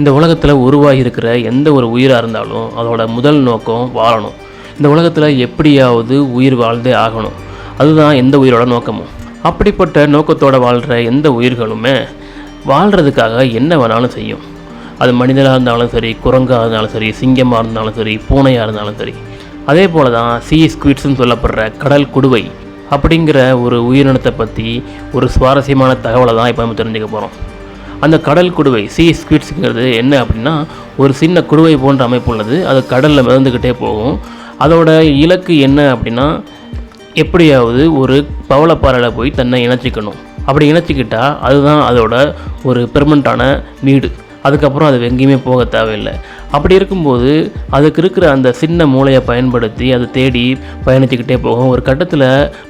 இந்த உலகத்தில் உருவாகி இருக்கிற எந்த ஒரு உயிராக இருந்தாலும் அதோட முதல் நோக்கம் வாழணும். இந்த உலகத்தில் எப்படியாவது உயிர் வாழ்ந்தே ஆகணும். அதுதான் எந்த உயிரோட நோக்கமும். அப்படிப்பட்ட நோக்கத்தோடு வாழ்கிற எந்த உயிர்களுமே வாழ்கிறதுக்காக என்ன வேணாலும் செய்யும். அது மனிதனாக இருந்தாலும் சரி, குரங்காக இருந்தாலும் சரி, சிங்கமாக இருந்தாலும் சரி, பூனையாக இருந்தாலும் சரி. அதே போல் தான் சீ ஸ்குவிட்ஸ்னு சொல்லப்படுற கடல் குடுவை அப்படிங்கிற ஒரு உயிரினத்தை பற்றி ஒரு சுவாரஸ்யமான தகவலை தான் இப்போ நம்ம தெரிஞ்சுக்க போகிறோம். அந்த கடல் குடுவை சீ ஸ்குவிட்ஸுங்கிறது என்ன அப்படின்னா, ஒரு சின்ன குடுவை போன்ற அமைப்பு உள்ளது. அது கடலில் மிதந்துக்கிட்டே போகும். அதோட இலக்கு என்ன அப்படின்னா, எப்படியாவது ஒரு பவளப்பாறையில் போய் தன்னை இணைச்சிக்கணும். அப்படி இணைச்சிக்கிட்டால் அதுதான் அதோட ஒரு பெர்மனண்ட்டான வீடு. அதுக்கப்புறம் அது எங்கேயுமே போக தேவையில்லை. அப்படி இருக்கும்போது அதுக்கு இருக்கிற அந்த சின்ன மூளையை பயன்படுத்தி அது தேடி பயணிச்சுக்கிட்டே போகும். ஒரு கட்டத்தில்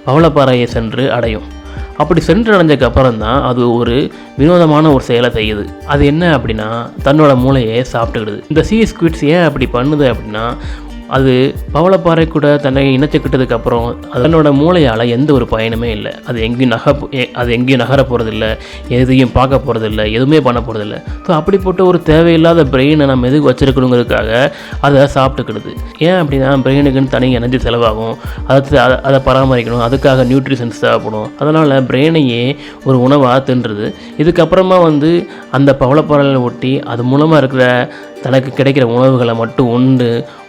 பவளப்பாறையை சென்று அடையும். அப்படி சென்று அடைஞ்சதுக்கு அப்புறம் தான் அது ஒரு வினோதமான ஒரு செயலை செய்யுது. அது என்ன அப்படின்னா, தன்னோட மூளையை சாப்பிட்டுக்கிடுது. இந்த சீ ஸ்குவிட்ஸ் ஏன் அப்படி பண்ணுது அப்படின்னா, அது பவளப்பாறை கூட தன்னை இணைச்சிக்கிட்டதுக்கு அப்புறம் அதனோட மூளையால் எந்த ஒரு பயனுமே இல்லை. அது எங்கேயும் நகர போகிறதில்ல, எதையும் பார்க்க போகிறதில்ல, எதுவுமே பண்ண போகிறதில்ல. ஸோ அப்படிப்பட்ட ஒரு தேவையில்லாத பிரெயினை நம்ம எதுக்கு வச்சுருக்கணுங்கிறதுக்காக அதை சாப்பிட்டுக்கிடுது. ஏன் அப்படின்னா, பிரெயினுக்குன்னு தனி எனர்ஜி செலவாகும். அதை பராமரிக்கணும். அதுக்காக நியூட்ரிஷன்ஸ் தேவைப்படும். அதனால் பிரெயினையே ஒரு உணவாக தின்றுது. இதுக்கப்புறமா அந்த பவளப்பாறையில் ஒட்டி அது மூலமாக இருக்கிற தனக்கு கிடைக்கிற உணவுகளை மட்டும் உண்டு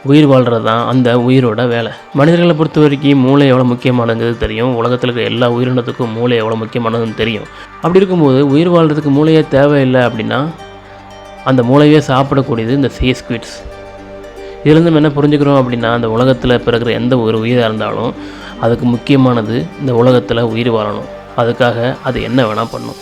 உயிர் வாழ்கிறது தான் அந்த உயிரோட வேலை. மனிதர்களை பொறுத்த வரைக்கும் மூளை எவ்வளோ முக்கியமானது தெரியும். உலகத்தில் இருக்கிற எல்லா உயிரினத்துக்கும் மூளை எவ்வளோ முக்கியமானதுன்னு தெரியும். அப்படி இருக்கும்போது உயிர் வாழ்கிறதுக்கு மூளையே தேவையில்லை அப்படின்னா, அந்த மூளையே சாப்பிடக்கூடியது இந்த சீ ஸ்குவிட்ஸ். இதுலேருந்து நம்ம என்ன புரிஞ்சுக்கிறோம் அப்படின்னா, அந்த உலகத்தில் பிறகுற எந்த ஒரு உயிராக இருந்தாலும் அதுக்கு முக்கியமானது இந்த உலகத்தில் உயிர் வாழணும். அதுக்காக அது என்ன வேணால் பண்ணும்.